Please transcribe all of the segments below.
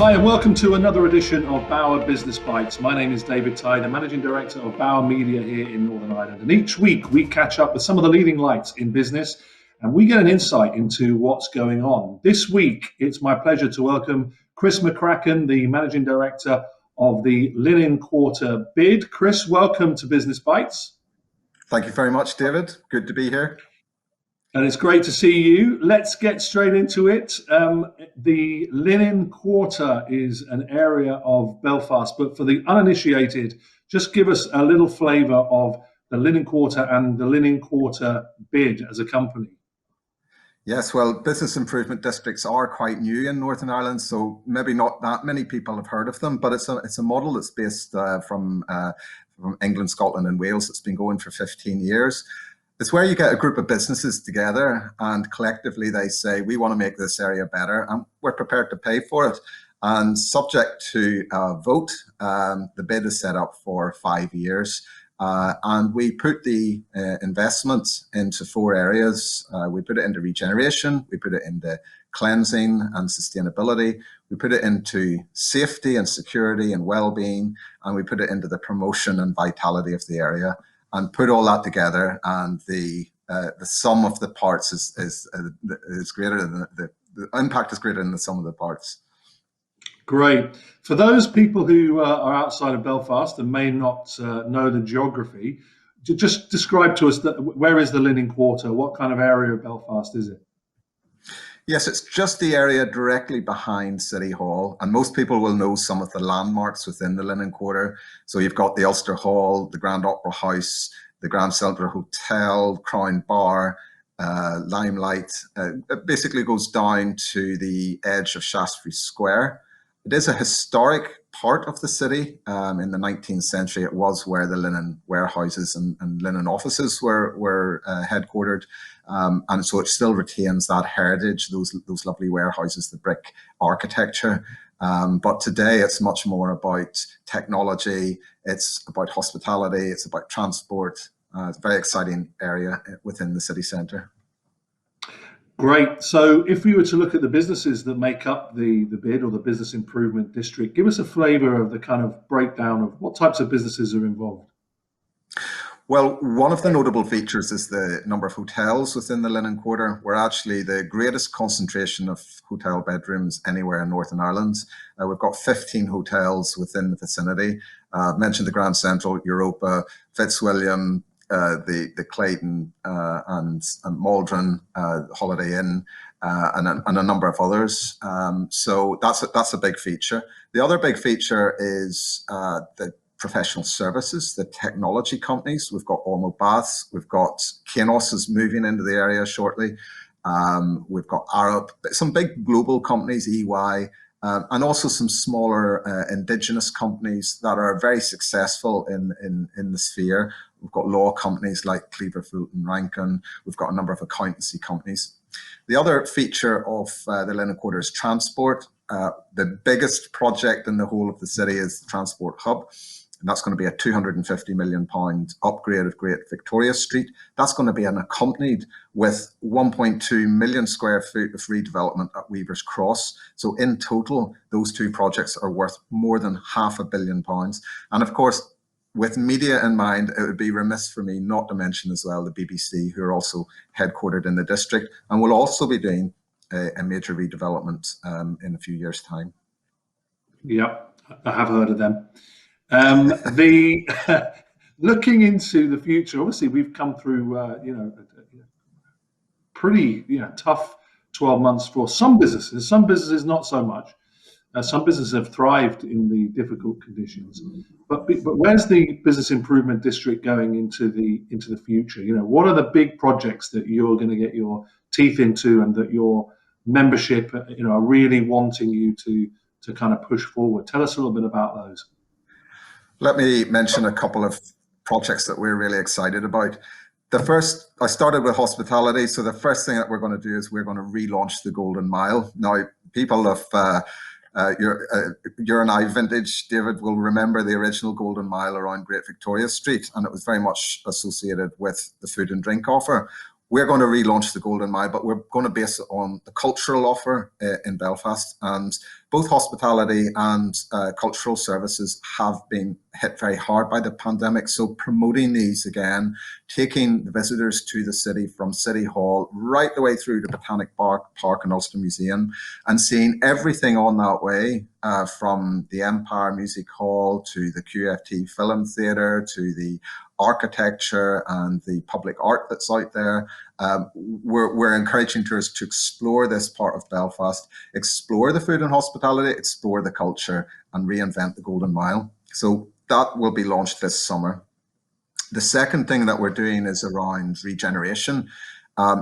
Hi, and welcome to another edition of Bauer Business Bites. My name is David Tighe, the Managing Director of Bauer Media here in Northern Ireland. And each week we catch up with some of the leading lights in business and we get an insight into what's going on. This week, it's my pleasure to welcome Chris McCracken, the Managing Director of the Linen Quarter bid. Chris, welcome to Business Bites. Thank you very much, David. Good to be here. And it's great to see you. Let's get straight into it. The Linen Quarter is an area of Belfast, but for the uninitiated, just give us a little flavour of the Linen Quarter and the Linen Quarter bid as a company. Yes, well, business improvement districts are quite new in Northern Ireland, so maybe not that many people have heard of them, but it's a model that's based from England, Scotland and Wales. It's been going for 15 years. It's where you get a group of businesses together and collectively they say, we want to make this area better and we're prepared to pay for it. And subject to a vote, the bid is set up for 5 years. And we put the investment into 4 areas. We put it into regeneration, we put it into cleansing and sustainability, we put it into safety and security and well-being, and we put it into the promotion and vitality of the area. And put all that together, and the sum of the parts is greater than the impact is greater than the sum of the parts. Great. For those people who are outside of Belfast and may not know the geography, just describe to us where is the Linen Quarter? What kind of area of Belfast is it? Yes, it's just the area directly behind City Hall, and most people will know some of the landmarks within the Linen Quarter. So you've got the Ulster Hall, the Grand Opera House, the Grand Central Hotel, Crown Bauer, Limelight. It basically goes down to the edge of Shaftesbury Square. It is a historic part of the city. In the 19th century, it was where the linen warehouses and linen offices were headquartered. And so it still retains that heritage, those lovely warehouses, the brick architecture. But today it's much more about technology, it's about hospitality, it's about transport. It's a very exciting area within the city centre. Great. So if we were to look at the businesses that make up the bid or the business improvement district, give us a flavour of the kind of breakdown of what types of businesses are involved. Well, one of the notable features is the number of hotels within the Linen Quarter. We're actually the greatest concentration of hotel bedrooms anywhere in Northern Ireland. We've got 15 hotels within the vicinity. I've mentioned the Grand Central, Europa, Fitzwilliam, the Clayton and Maldron, Holiday Inn, and a number of others. So that's a big feature. The other big feature is the professional services, the technology companies. We've got Ormo Baths, we've got Kainos is moving into the area shortly. We've got Arup, some big global companies, EY, and also some smaller indigenous companies that are very successful in the sphere. We've got law companies like Cleaver, Fulton, Rankin. We've got a number of accountancy companies. The other feature of the Linen Quarter is transport. The biggest project in the whole of the city is the Transport Hub. And that's going to be a £250 million upgrade of Great Victoria Street. That's going to be accompanied with 1.2 million square feet of redevelopment at Weaver's Cross. So in total, those 2 projects are worth more than £500 million. And of course, with media in mind, it would be remiss for me not to mention as well the BBC, who are also headquartered in the district and will also be doing a major redevelopment in a few years' time. Yep, I have heard of them. Looking into the future, obviously we've come through pretty tough 12 months for some businesses. Some businesses not so much. Some businesses have thrived in the difficult conditions. But where's the business improvement district going into the future? What are the big projects that you're going to get your teeth into and that your membership are really wanting you to kind of push forward? Tell us a little bit about those. Let me mention a couple of projects that we're really excited about. The first, I started with hospitality. So the first thing that we're going to do is we're going to relaunch the Golden Mile. Now, people of your and I vintage, David, will remember the original Golden Mile around Great Victoria Street, and it was very much associated with the food and drink offer. We're going to relaunch the Golden Mile, but we're going to base it on the cultural offer in Belfast. And both hospitality and cultural services have been hit very hard by the pandemic. So promoting these again, taking the visitors to the city from City Hall right the way through to Botanic Park and Ulster Museum, and seeing everything on that way, from the Empire Music Hall to the QFT Film Theatre to the architecture and the public art that's out there. We're encouraging tourists to explore this part of Belfast, explore the food and hospitality, explore the culture, and reinvent the Golden Mile. So that will be launched this summer. The second thing that we're doing is around regeneration.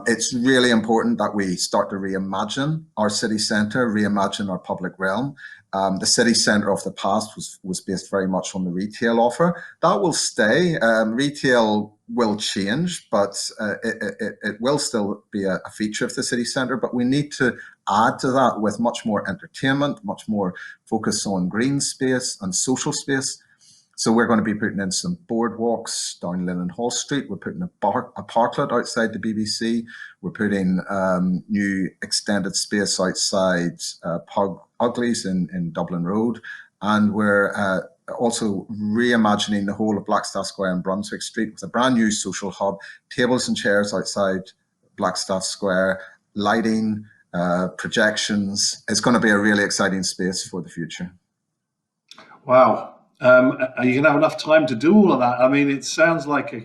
It's really important that we start to reimagine our city centre, reimagine our public realm. The city centre of the past was based very much on the retail offer. That will stay. Retail will change, but it will still be a feature of the city centre. But we need to add to that with much more entertainment, much more focus on green space and social space. So we're going to be putting in some boardwalks down Linen Hall Street. We're putting a parklet outside the BBC. We're putting new extended space outside Pug Uglies in Dublin Road. And we're also reimagining the whole of Blackstaff Square and Brunswick Street with a brand new social hub, tables and chairs outside Blackstaff Square, lighting, projections. It's going to be a really exciting space for the future. Wow. Are you going to have enough time to do all of that? I mean, it sounds like a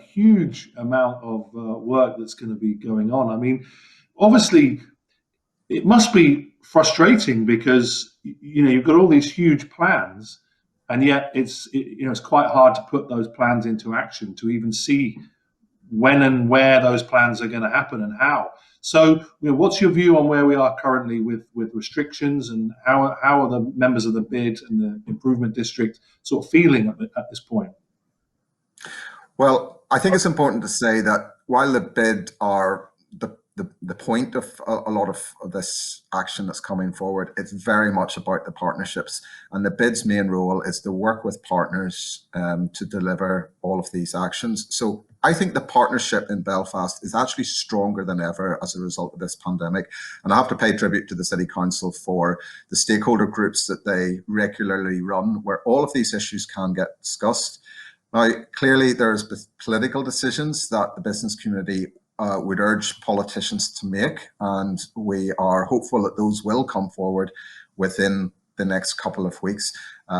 huge amount of work that's going to be going on. I mean, obviously, it must be frustrating because you've got all these huge plans, and yet it's quite hard to put those plans into action, to even see when and where those plans are going to happen and how. So, what's your view on where we are currently with restrictions, and how are the members of the BID and the Improvement District sort of feeling at this point? Well, I think it's important to say that while the BID are the point of a lot of this action that's coming forward, it's very much about the partnerships. And the BID's main role is to work with partners to deliver all of these actions. So I think the partnership in Belfast is actually stronger than ever as a result of this pandemic. And I have to pay tribute to the City Council for the stakeholder groups that they regularly run, where all of these issues can get discussed. Now, clearly there's political decisions that the business community would urge politicians to make, and we are hopeful that those will come forward within the next couple of weeks.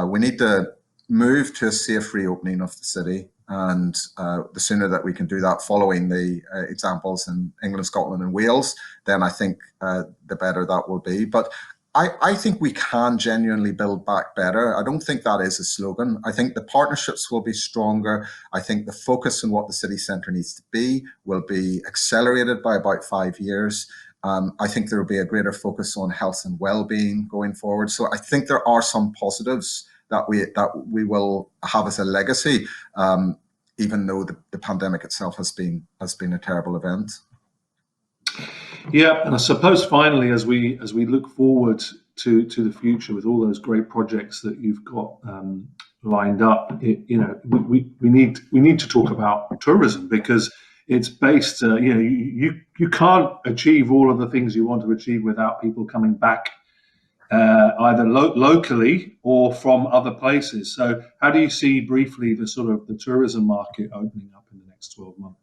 We need to move to a safe reopening of the city, and the sooner that we can do that, following the examples in England, Scotland and Wales, then I think the better that will be. But I think we can genuinely build back better. I don't think that is a slogan. I think the partnerships will be stronger. I think the focus on what the city centre needs to be will be accelerated by about 5 years. I think there will be a greater focus on health and well-being going forward. So I think there are some positives that we will have as a legacy, even though the pandemic itself has been a terrible event. Yeah, and I suppose finally, as we look forward to the future with all those great projects that you've got lined up, we need to talk about tourism, because it's based. You can't achieve all of the things you want to achieve without people coming back, either locally or from other places. So, how do you see briefly the tourism market opening up in the next 12 months?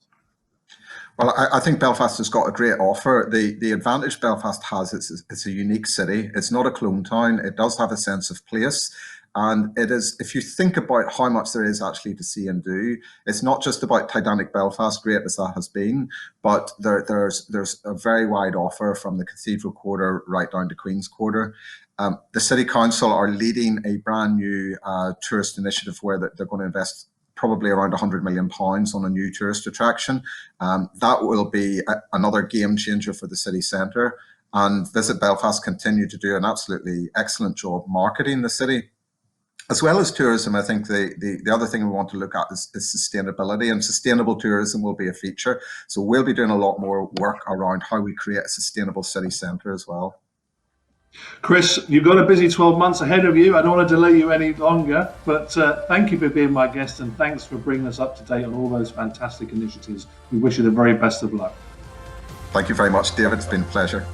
Well, I think Belfast has got a great offer. The advantage Belfast has, it's a unique city. It's not a clone town. It does have a sense of place. And it is, if you think about how much there is actually to see and do, it's not just about Titanic Belfast, great as that has been, but there's a very wide offer from the Cathedral Quarter right down to Queen's Quarter. The City Council are leading a brand new tourist initiative where they're going to invest probably around £100 million on a new tourist attraction. That will be another game changer for the city centre. And Visit Belfast continue to do an absolutely excellent job marketing the city. As well as tourism, I think the other thing we want to look at is sustainability, and sustainable tourism will be a feature. So we'll be doing a lot more work around how we create a sustainable city centre as well. Chris, you've got a busy 12 months ahead of you. I don't want to delay you any longer, but thank you for being my guest, and thanks for bringing us up to date on all those fantastic initiatives. We wish you the very best of luck. Thank you very much, David. It's been a pleasure.